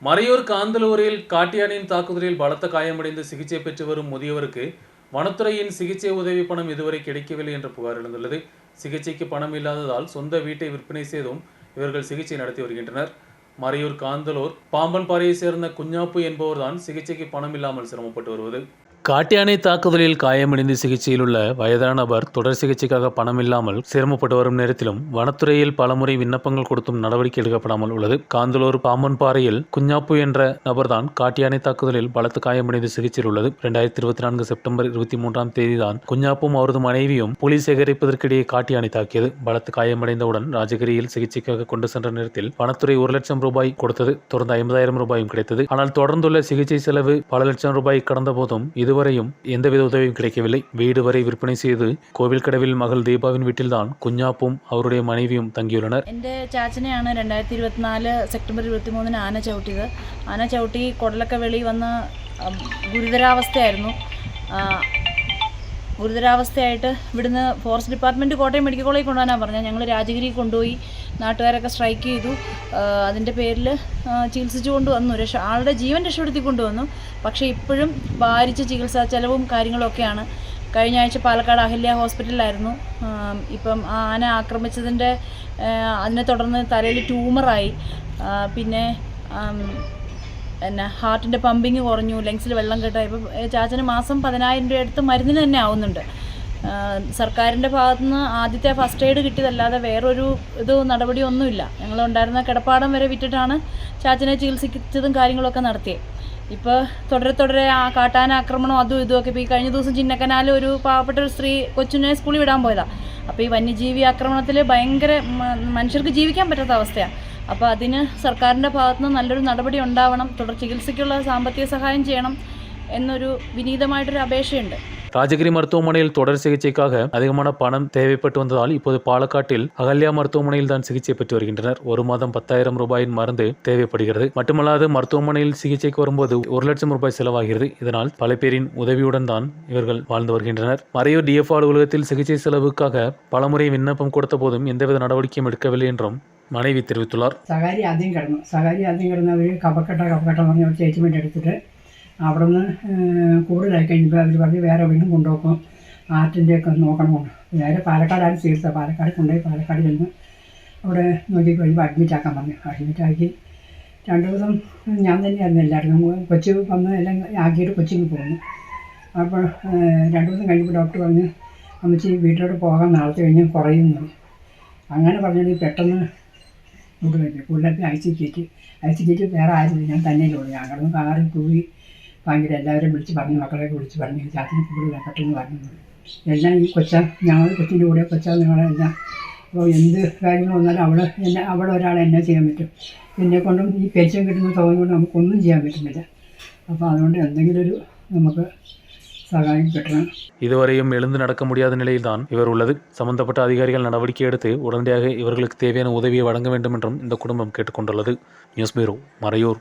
மறையூர் காந்தலூரில் காட்டியானின் தாக்குதலில் பலத்த காயமடைந்து சிகிச்சை பெற்று வரும் முதியவருக்கு வனத்துறையின் சிகிச்சை உதவி பணம் இதுவரை கிடைக்கவில்லை என்ற புகார் எழுந்துள்ளது. சிகிச்சைக்கு பணம் இல்லாததால் சொந்த வீட்டை விற்பனை செய்தும் இவர்கள் சிகிச்சை நடத்தி வருகின்றனர். மறையூர் காந்தலூர் பாம்பன்பாறையை சேர்ந்த குஞ்ஞாப்பு என்பவர்தான் சிகிச்சைக்கு பணம் இல்லாமல் சிரமப்பட்டு வருவது. காட்டியானை தாக்குதலில் காயமடைந்து சிகிச்சையில் உள்ள வயதான நபர் தொடர் சிகிச்சைக்காக பணம் இல்லாமல் சிரமப்பட்டு வரும் நேரத்திலும் வனத்துறையில் பலமுறை விண்ணப்பங்கள் கொடுத்தும் நடவடிக்கை எடுக்கப்படாமல் உள்ளது. காந்தலூர் பாம்பன்பாறையில் குஞ்ஞாப்பு என்ற நபர்தான் காட்டியானை தாக்குதலில் பலத்த காயமடைந்து சிகிச்சையில் உள்ளது. 2024 செப்டம்பர் 23ஆம் தேதிதான் குஞ்ஞாப்பும் அவரது மனைவியும் புலி சேகரிப்பதற்கிடையே காட்டியானை தாக்கியது. பலத்த காயமடைந்தவுடன் ராஜகிரியில் சிகிச்சைக்காக கொண்டு சென்ற நேரத்தில் வனத்துறை 1 லட்சம் ரூபாய் கொடுத்தது. தொடர்ந்து 50,000 ரூபாயும் கிடைத்தது. ஆனால் தொடர்ந்துள்ள சிகிச்சை செலவு பல லட்சம் ரூபாய் கடந்த போதும் இதுவரையும் எந்தவித உதவியும் கிடைக்கவில்லை. வீடு வரை விற்பனை ചെയ്ത് കോവിൽക്കടവിൽ മകൾ ദീപാവിൻ വീട്ടിൽதான் കുഞ്ഞാപ്പും അവരുടെ മனைവിയും തങ്ങിയുള്ളனர். എൻ്റെ ചാച്ചനെയാണ് 2024 സെപ്റ്റംബർ 23 ആന ചവിട്ടിയത്. ആന ചവിട്ടി കൊടലൊക്കെ വെളി വന്ന് ഗുരുതരാവസ്ഥയായിട്ട് ഇവിടുന്ന് ഫോറസ്റ്റ് ഡിപ്പാർട്ട്മെൻറ്റ് കോട്ടയം മെഡിക്കൽ കോളേജിൽ കൊണ്ടുപോകാനാണ് പറഞ്ഞത്. ഞങ്ങൾ രാജഗിരി കൊണ്ടുപോയി, നാട്ടുകാരൊക്കെ സ്ട്രൈക്ക് ചെയ്തു. അതിൻ്റെ പേരിൽ ചികിത്സിച്ചു കൊണ്ടുവന്നു, ആളുടെ ജീവൻ രക്ഷപ്പെടുത്തി കൊണ്ടുവന്നു. പക്ഷേ ഇപ്പോഴും ഭാരിച്ച ചികിത്സാ ചെലവും കാര്യങ്ങളൊക്കെയാണ്. കഴിഞ്ഞ ആഴ്ച പാലക്കാട് അഹല്യ ഹോസ്പിറ്റലിലായിരുന്നു. ഇപ്പം ആന ആക്രമിച്ചതിൻ്റെ അതിനെ തുടർന്ന് തലയിൽ ട്യൂമറായി, പിന്നെ ഹാർട്ടിൻ്റെ പമ്പിങ് കുറഞ്ഞു, ലങ്സിൽ വെള്ളം കെട്ടായി. ഇപ്പം ചാച്ചന് മാസം 10,000 രൂപ അടുത്ത് മരുന്നിന് തന്നെ ആവുന്നുണ്ട്. സർക്കാരിൻ്റെ ഭാഗത്തുനിന്ന് ആദ്യത്തെ ഫസ്റ്റ് എയ്ഡ് കിട്ടിയതല്ലാതെ വേറൊരു നടപടിയൊന്നുമില്ല. ഞങ്ങളുണ്ടായിരുന്ന കിടപ്പാടം വരെ വിറ്റിട്ടാണ് ചാച്ചനെ ചികിത്സിച്ചതും കാര്യങ്ങളൊക്കെ നടത്തിയത്. ഇപ്പോൾ തുടരെ ആ കാട്ടാന ആക്രമണം അതും ഇതുമൊക്കെ. ഇപ്പോൾ ഈ കഴിഞ്ഞ ദിവസം ചിന്നക്കനാൽ ഒരു പാവപ്പെട്ട ഒരു സ്ത്രീ കൊച്ചിനെ സ്കൂളിൽ വിടാൻ പോയതാണ്. അപ്പോൾ ഈ വന്യജീവി ആക്രമണത്തിൽ ഭയങ്കര മനുഷ്യർക്ക് ജീവിക്കാൻ പറ്റാത്ത അവസ്ഥയാണ്. അപ്പോൾ അതിന് സർക്കാരിൻ്റെ ഭാഗത്തുനിന്ന് നല്ലൊരു നടപടി ഉണ്ടാവണം, തുടർ ചികിത്സയ്ക്കുള്ള സാമ്പത്തിക സഹായം ചെയ്യണം എന്നൊരു വിനീതമായിട്ടൊരു അപേക്ഷയുണ്ട്. ராஜகிரி மருத்துவமனையில் தொடர் சிகிச்சைக்காக அதிகமான பணம் தேவைப்பட்டு வந்ததால் இப்போது பாலக்காட்டில் அகல்யா மருத்துவமனையில் தான் சிகிச்சை பெற்று வருகின்றனர். ஒரு மாதம் 10,000 ரூபாயின் மருந்து தேவைப்படுகிறது. மட்டுமல்லாது மருத்துவமனையில் சிகிச்சைக்கு வரும்போது 1 லட்சம் ரூபாய் செலவாகிறது. இதனால் பல பேரின் உதவியுடன் தான் இவர்கள் வாழ்ந்து வருகின்றனர். மறையூர் DF அலுவலகத்தில் சிகிச்சை செலவுக்காக பலமுறை விண்ணப்பம் கொடுத்த போதும் எந்தவித நடவடிக்கையும் எடுக்கவில்லை என்றும் மனைவி தெரிவித்துள்ளார். സകാരി ആദ്യം കിടന്നു അവർ കഫക്കെട്ട പറഞ്ഞ ട്രീറ്റ്മെൻറ്റ് എടുത്തിട്ട് അവിടെ നിന്ന് കൂടുതലായി കഴിഞ്ഞപ്പോൾ അവർ പറഞ്ഞ് വേറെ വീണ്ടും കൊണ്ടുപോകും, ആർട്ടിൻ്റെയൊക്കെ നോക്കണമുണ്ട്. നേരെ പാലക്കാടാണ് ചികിത്സ. പാലക്കാട് കൊണ്ടുപോയി പാലക്കാട് ചെന്ന് അവിടെ നോക്കി കഴിയുമ്പോൾ അഡ്മിറ്റാക്കാൻ പറഞ്ഞു. അഡ്മിറ്റാക്കി 2 ദിവസം ഞാൻ തന്നെയായിരുന്നു എല്ലാവർക്കും. കൊച്ചു വന്ന് എല്ലാം ആക്കിയിട്ട് കൊച്ചിക്ക് പോകുന്നു. അപ്പോൾ 2 ദിവസം കഴിഞ്ഞപ്പോൾ ഡോക്ടർ പറഞ്ഞ് അമ്മച്ചി വീട്ടിലോട്ട് പോകാൻ നാളത്തെ കഴിഞ്ഞ് കുറയുന്നു. അങ്ങനെ പറഞ്ഞിട്ട് പെട്ടെന്ന് കൂടുതലായിട്ട് അയച്ചു കയറ്റി വേറെ ആരും ഞാൻ തന്നെ പോയി. ഞങ്ങളൊന്നും കാറിൽ പോയി ഭയങ്കര എല്ലാവരും വിളിച്ച് പറഞ്ഞു, മക്കളെയൊക്കെ വിളിച്ച് പറഞ്ഞു ചാത്തിന് കൂടുതലാണ് പെട്ടെന്ന് പറഞ്ഞത്. എല്ലാം ഈ ഞങ്ങൾ കൊച്ചിൻ്റെ കൂടെ നിങ്ങളെല്ലാം. അപ്പോൾ എന്ത് കാര്യങ്ങൾ വന്നാലും അവിടെ ഒരാൾ എന്നെ ചെയ്യാൻ പറ്റും. എന്നെ കൊണ്ടും ഈ പെൻഷൻ കിട്ടുന്ന തുക കൊണ്ട് നമുക്കൊന്നും ചെയ്യാൻ പറ്റുന്നില്ല. അപ്പോൾ അതുകൊണ്ട് എന്തെങ്കിലും ഒരു നമുക്ക് സഹായം കിട്ടണം. இதுவரையும் எழுந்து நடக்க முடியாத நிலையில்தான் இவர் உள்ளது. சம்பந்தப்பட்ட அதிகாரிகள் நடவடிக்கை எடுத்து உடனடியாக இவர்களுக்கு தேவையான உதவியை வழங்க வேண்டும் என்றும் இந்த குடும்பம் கேட்டுக்கொண்டுள்ளது. News bureau, Maraiyur.